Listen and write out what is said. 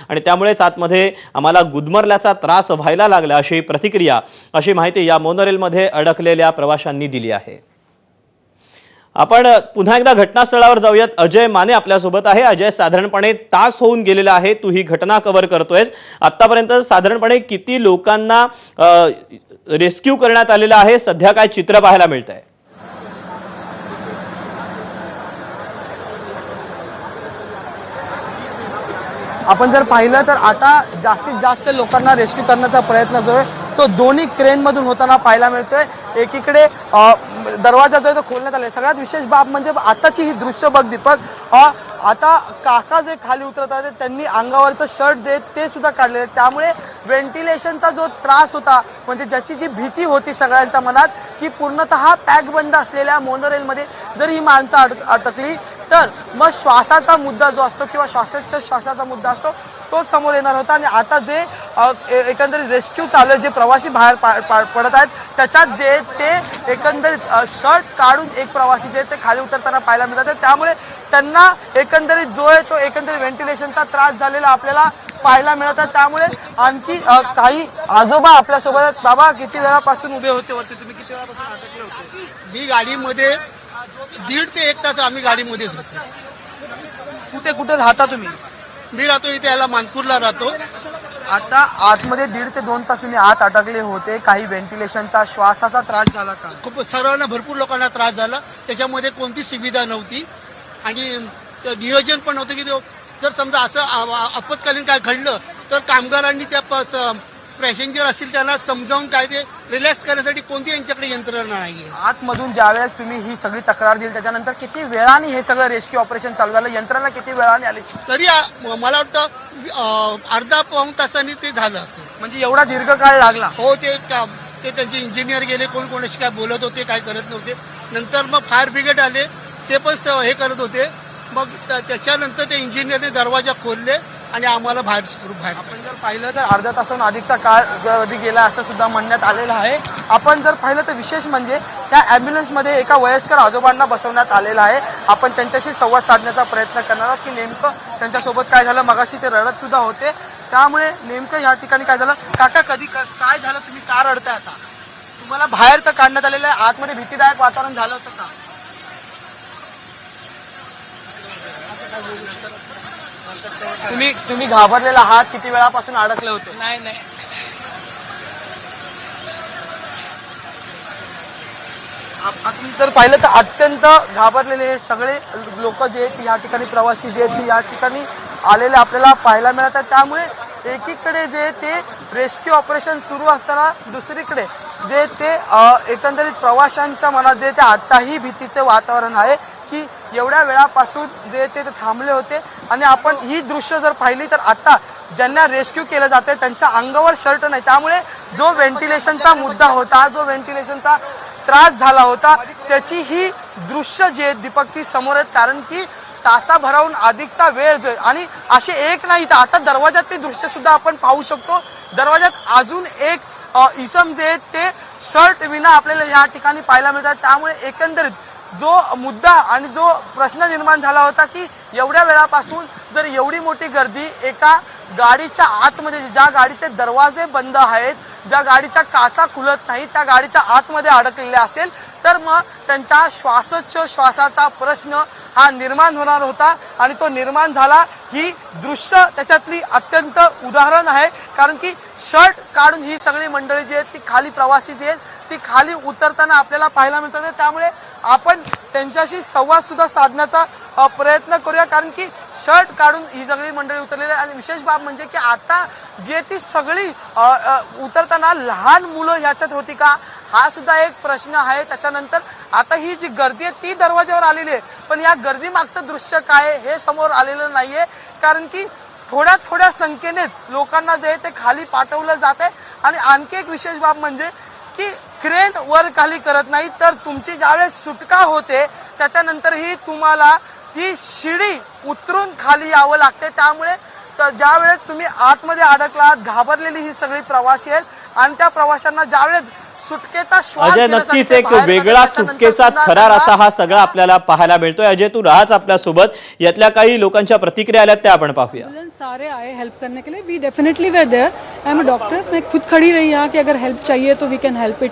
आणि त्यामुळेच आतमध्ये आम्हाला गुदमरल्याचा त्रास व्हायला लागला अशी प्रतिक्रिया, अशी माहिती या मोनोरेलमध्ये अडकलेल्या प्रवाशांनी दिली आहे। आपण पुन्हा एकदा घटनास्थळावर जाऊयात। अजय माने आपल्यासोबत आहे। अजय, साधारणपणे तास होऊन गेलेला आहे तू ही घटना कव्हर करतोयस। आतापर्यंत साधारणपणे किती लोकांना रेस्क्यू करण्यात आलेलं आहे, सध्या काय चित्र पाहायला मिळतंय? आपण जर पाहिलं तर आता जास्तीत जास्त लोकांना रेस्क्यू करण्याचा प्रयत्न जो आहे तो दोन्ही क्रेन मधून होताना पाहायला मिळतोय। एकीकडे दरवाजा जो आहे तो खोलण्यात आलाय। सगळ्यात विशेष बाब म्हणजे आताची ही दृश्य बघ दीपक, आता काका जे खाली उतरत आहेत त्यांनी अंगावरचं शर्ट देत ते सुद्धा काढलेलं, त्यामुळे व्हेंटिलेशनचा जो त्रास होता, म्हणजे ज्याची जी भीती होती सगळ्यांच्या मनात की पूर्णतः पॅक बंद असलेल्या मोनोरेलमध्ये जर ही माणसं अटकली तर मग श्वासाचा मुद्दा जो असतो किंवा श्वासाचा मुद्दा असतो तो समोर येणार होता। आणि आता जे एकंदरीत रेस्क्यू चालू आहे, जे प्रवासी बाहेर पडत आहेत त्याच्यात जे ते एकंदरीत शर्ट काढून एक प्रवासी जे ते खाली उतरताना पाहायला मिळतात, त्यामुळे त्यांना एकंदरीत जो आहे तो एकंदरीत व्हेंटिलेशनचा त्रास झालेला आपल्याला पाहायला मिळतात। त्यामुळे आणखी काही आजोबा आपल्यासोबत आहेत। बाबा, किती वेळापासून उभे होते वरती, तुम्ही किती वेळापासून अटकले होते? मी गाडीमध्ये 1.5 ते 1 तास आम्ही गाडीमध्येच होतो। कुठे कुठे राहता तुम्ही? मी राहतो इथे, याला मानपूरला राहतो। आता आतमध्ये 1.5 ते 2 तास तुम्ही आत अटकले होते, काही व्हेंटिलेशनचा श्वासाचा त्रास झाला का? खूप सर्वांना, भरपूर लोकांना त्रास झाला। त्याच्यामध्ये कोणती सुविधा नव्हती आणि नियोजन पण नव्हतं की जर समजा असं आपत्कालीन काय घडलं तर कामगारांनी त्या पॅसेंजर असतील त्यांना समजावून काय ते रिलॅक्स करण्यासाठी कोणती यांच्याकडे यंत्रणा नाहीये। आतमधून ज्यावेळेस तुम्ही ही सगळी तक्रार दिली त्याच्यानंतर किती वेळाने हे सगळं रेस्क्यू ऑपरेशन चालू झालं, यंत्रणा किती वेळाने आली? तरी मला वाटतं अर्धा पाऊण तासांनी ते झालं असेल। म्हणजे एवढा दीर्घ काळ लागला? हो, ते त्यांचे इंजिनियर गेले, कोणाशी काय बोलत होते, काय करत नव्हते। नंतर मग फायर ब्रिगेड आले, ते पण हे करत होते। मग त्याच्यानंतर ते इंजिनियरने दरवाजा खोलले आणि आम्हाला बाहेर आपण जर पाहिलं तर अर्धा तासाहून अधिकचा काळ कधी गेला असं सुद्धा म्हणण्यात आलेलं आहे। आपण जर पाहिलं तर विशेष म्हणजे त्या ॲम्ब्युलन्समध्ये एका वयस्कर आजोबांना बसवण्यात आलेलं आहे। आपण त्यांच्याशी संवाद साधण्याचा प्रयत्न करणार आहोत की नेमकं त्यांच्यासोबत काय झालं। मगाशी ते रडत सुद्धा होते, त्यामुळे नेमकं या ठिकाणी काय झालं? काका, कधी काय झालं, तुम्ही का रडताय? आता तुम्हाला बाहेर तर काढण्यात आलेलं आहे, आतमध्ये भीतीदायक वातावरण झालं होतं का? तुम्ही घाबरलेला आहात? किती वेळापासून अडकले होते? नाही आपण जर पाहिलं तर अत्यंत घाबरलेले हे सगळे लोक जे आहेत या ठिकाणी, प्रवासी जे आहेत या ठिकाणी आलेले आपल्याला पाहायला मिळतात। त्यामुळे एकीकडे जे ते रेस्क्यू ऑपरेशन सुरू असताना दुसरीकडे जे ते एकंदरीत प्रवाशांच्या मनात जे ते आताही भीतीचे वातावरण आहे की एवढ्या वेळापासून जे ते थांबले होते। आणि आपण ही दृश्य जर पाहिली तर आता ज्यांना रेस्क्यू केलं जाते त्यांच्या अंगावर शर्ट नाही, त्यामुळे जो व्हेंटिलेशनचा मुद्दा होता, जो व्हेंटिलेशनचा त्रास झाला होता, त्याची ही दृश्य जे दीपक ती समोर आहेत। कारण की तासाभराहून अधिकचा वेळ जो आणि असे एक नाही तर आता दरवाजात ते दृश्य सुद्धा आपण पाहू शकतो। दरवाजात अजून एक इसम जे ते शर्ट विना आपल्याला या ठिकाणी पाहायला मिळतात। त्यामुळे एकंदरीत जो मुद्दा आणि जो प्रश्न निर्माण झाला होता की एवढ्या वेळापासून जर एवढी मोठी गर्दी एका गाडीच्या आतमध्ये, ज्या गाडीचे दरवाजे बंद आहेत, ज्या गाडीच्या काचा खुलत नाही, त्या गाडीच्या आतमध्ये अडकलेल्या असेल तर मग त्यांच्या श्वासाचा प्रश्न हा निर्माण होणार होता आणि तो निर्माण झाला। ही दृश्य त्याच्यातली अत्यंत उदाहरण आहे, कारण की शर्ट काढून ही सगळी मंडळी जी आहेत ती खाली, प्रवासी जी आहेत ती खाली उतरताना आपल्याला पाहायला मिळतात। त्यामुळे आपण त्यांच्याशी संवाद सुद्धा साधण्याचा प्रयत्न करूया, कारण की शर्ट काढून ही सगळी मंडळी उतरलेली आहे। आणि विशेष बाब म्हणजे की आता जे ती सगळी उतरताना लहान मुलं ह्याच्यात होती का, हा सुद्धा एक प्रश्न आहे। त्याच्यानंतर आता ही जी गर्दी आहे ती दरवाज्यावर आलेली आहे, पण या गर्दी मागचं दृश्य काय हे समोर आलेलं नाहीये, कारण की थोड्या संख्येनेच लोकांना जे ते खाली पाठवलं जात आहे। आणि आणखी एक विशेष बाब म्हणजे की क्रेन वर खाली करत नाही, तर तुमची ज्यावेळेस सुटका होते त्याच्यानंतरही तुम्हाला ती शिडी उतरून खाली यावं लागते। त्यामुळे ज्या वेळेस तुम्ही आतमध्ये अडकलात, घाबरलेली ही सगळी प्रवासी आहेत आणि त्या प्रवाशांना ज्यावेळेस सुटकेचा श्वास अजय, घेण्यासाठी नक्कीच ते एक बाहेर वेगळा पडले. त्याच्यानंतर सुटकेचा पुन्हा थरार त्यांना असा हा सगळा आपल्याला पाहायला मिळतोय. अजय, तू राहाच आपल्यासोबत. यातल्या काही लोकांच्या प्रतिक्रिया आल्यात त्या आपण पाहूया. एम्बुलेंस सारे आए हेल्प करने के लिए. We definitely were there. I am a doctor. मैं खुद खड़ी रही यहाँ कि अगर हेल्प चाहिए तो वी कैन हेल्प इट